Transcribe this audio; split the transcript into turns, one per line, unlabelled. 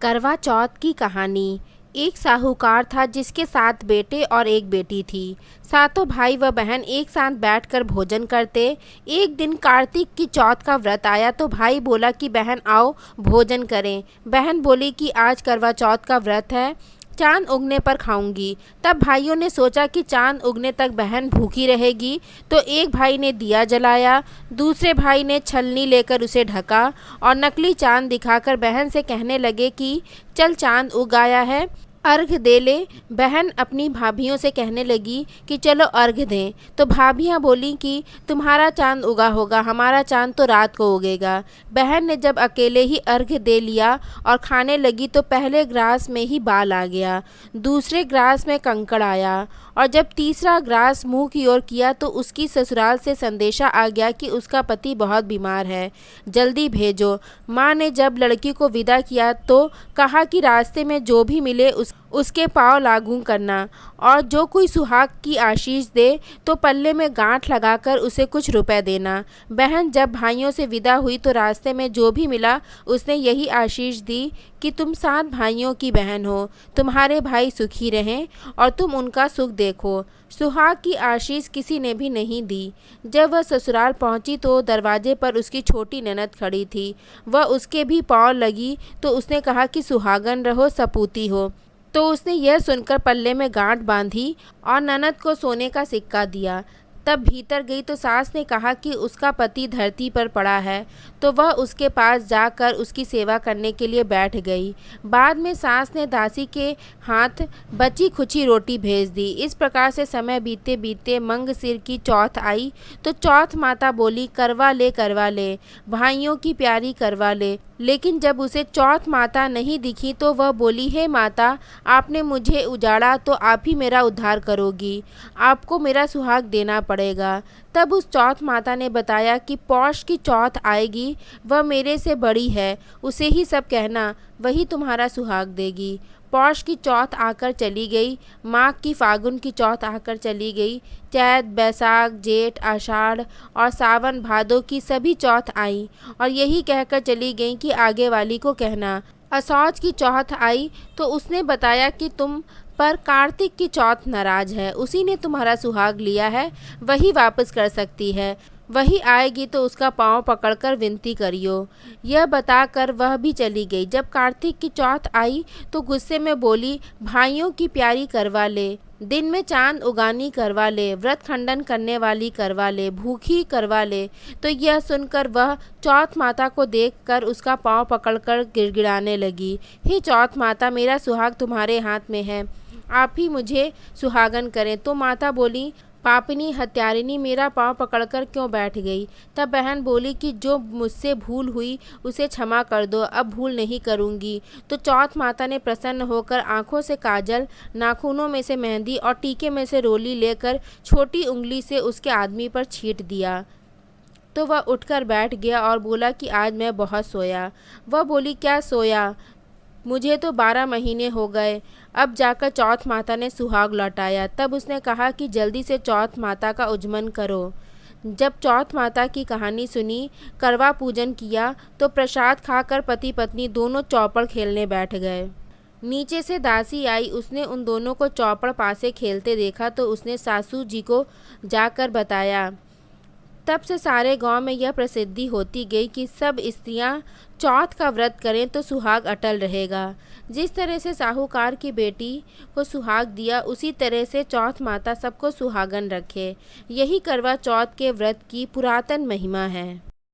करवा चौथ की कहानी। एक साहूकार था जिसके 7 बेटे और एक बेटी थी। सातों भाई व बहन एक साथ बैठकर भोजन करते। एक दिन कार्तिक की चौथ का व्रत आया तो भाई बोला कि बहन आओ भोजन करें। बहन बोली कि आज करवा चौथ का व्रत है, चांद उगने पर खाऊंगी। तब भाइयों ने सोचा कि चांद उगने तक बहन भूखी रहेगी, तो एक भाई ने दिया जलाया, दूसरे भाई ने छलनी लेकर उसे ढका और नकली चांद दिखाकर बहन से कहने लगे कि चल चांद उग आया है, अर्घ दे ले। बहन अपनी भाभियों से कहने लगी कि चलो अर्घ दें, तो भाभियां बोली कि तुम्हारा चांद उगा होगा, हमारा चांद तो रात को उगेगा। बहन ने जब अकेले ही अर्घ दे लिया और खाने लगी तो पहले ग्रास में ही बाल आ गया, दूसरे ग्रास में कंकड़ आया और जब तीसरा ग्रास मुंह की ओर किया तो उसकी ससुराल से संदेशा आ गया कि उसका पति बहुत बीमार है, जल्दी भेजो। माँ ने जब लड़की को विदा किया तो कहा कि रास्ते में जो भी मिले उसके पाँव लागू करना और जो कोई सुहाग की आशीष दे तो पल्ले में गांठ लगाकर उसे कुछ रुपए देना। बहन जब भाइयों से विदा हुई तो रास्ते में जो भी मिला उसने यही आशीष दी कि तुम 7 भाइयों की बहन हो, तुम्हारे भाई सुखी रहें और तुम उनका सुख देखो। सुहाग की आशीष किसी ने भी नहीं दी। जब वह ससुराल पहुंची तो दरवाजे पर उसकी छोटी ननद खड़ी थी। वह उसके भी पाँव लगी तो उसने कहा कि सुहागन रहो, सपूती हो। तो उसने यह सुनकर पल्ले में गांठ बांधी और ननद को सोने का सिक्का दिया। तब भीतर गई तो सास ने कहा कि उसका पति धरती पर पड़ा है, तो वह उसके पास जाकर उसकी सेवा करने के लिए बैठ गई। बाद में सास ने दासी के हाथ बची खुची रोटी भेज दी। इस प्रकार से समय बीतते बीतते मंगसिर की चौथ आई तो चौथ माता बोली करवा ले, भाइयों की प्यारी करवा ले। लेकिन जब उसे चौथ माता नहीं दिखी तो वह बोली, हे माता, आपने मुझे उजाड़ा तो आप ही मेरा उद्धार करोगी, आपको मेरा सुहाग देना पड़ेगा। तब उस चौथ माता ने बताया कि पौष की चौथ आएगी, वह मेरे से बड़ी है, उसे ही सब कहना, वही तुम्हारा सुहाग देगी। पौष की चौथ आकर चली गई, माघ की फागुन की चौथ आकर चली गई, चैत बैसाख जेठ आषाढ़ और सावन भादों की सभी चौथ आई और यही कहकर चली गई कि आगे वाली को कहना। असौज की चौथ आई तो उसने बताया कि तुम पर कार्तिक की चौथ नाराज है, उसी ने तुम्हारा सुहाग लिया है, वही वापस कर सकती है, वही आएगी तो उसका पाँव पकड़कर विनती करियो। यह बताकर वह भी चली गई। जब कार्तिक की चौथ आई तो गुस्से में बोली, भाइयों की प्यारी करवा ले, दिन में चांद उगानी करवा ले, व्रत खंडन करने वाली करवा ले, भूखी करवा ले। तो यह सुनकर वह चौथ माता को देखकर उसका पाँव पकड़कर गिड़गिड़ाने लगी, हे चौथ माता, मेरा सुहाग तुम्हारे हाथ में है, आप ही मुझे सुहागन करें। तो माता बोली, पापिनी हत्यारिनी, मेरा पाँव पकड़कर क्यों बैठ गई। तब बहन बोली कि जो मुझसे भूल हुई उसे क्षमा कर दो, अब भूल नहीं करूँगी। तो चौथ माता ने प्रसन्न होकर आँखों से काजल, नाखूनों में से मेहंदी और टीके में से रोली लेकर छोटी उंगली से उसके आदमी पर छींट दिया। तो वह उठकर बैठ गया और बोला कि आज मैं बहुत सोया। वह बोली, क्या सोया, मुझे तो 12 महीने हो गए। अब जाकर चौथ माता ने सुहाग लौटाया। तब उसने कहा कि जल्दी से चौथ माता का उज्जमन करो। जब चौथ माता की कहानी सुनी, करवा पूजन किया तो प्रसाद खाकर पति पत्नी दोनों चौपड़ खेलने बैठ गए। नीचे से दासी आई, उसने उन दोनों को चौपड़ पासे खेलते देखा तो उसने सासू जी को जाकर बताया। तब से सारे गांव में यह प्रसिद्धि होती गई कि सब स्त्रियां चौथ का व्रत करें तो सुहाग अटल रहेगा। जिस तरह से साहूकार की बेटी को सुहाग दिया, उसी तरह से चौथ माता सबको सुहागन रखे। यही करवा चौथ के व्रत की पुरातन महिमा है।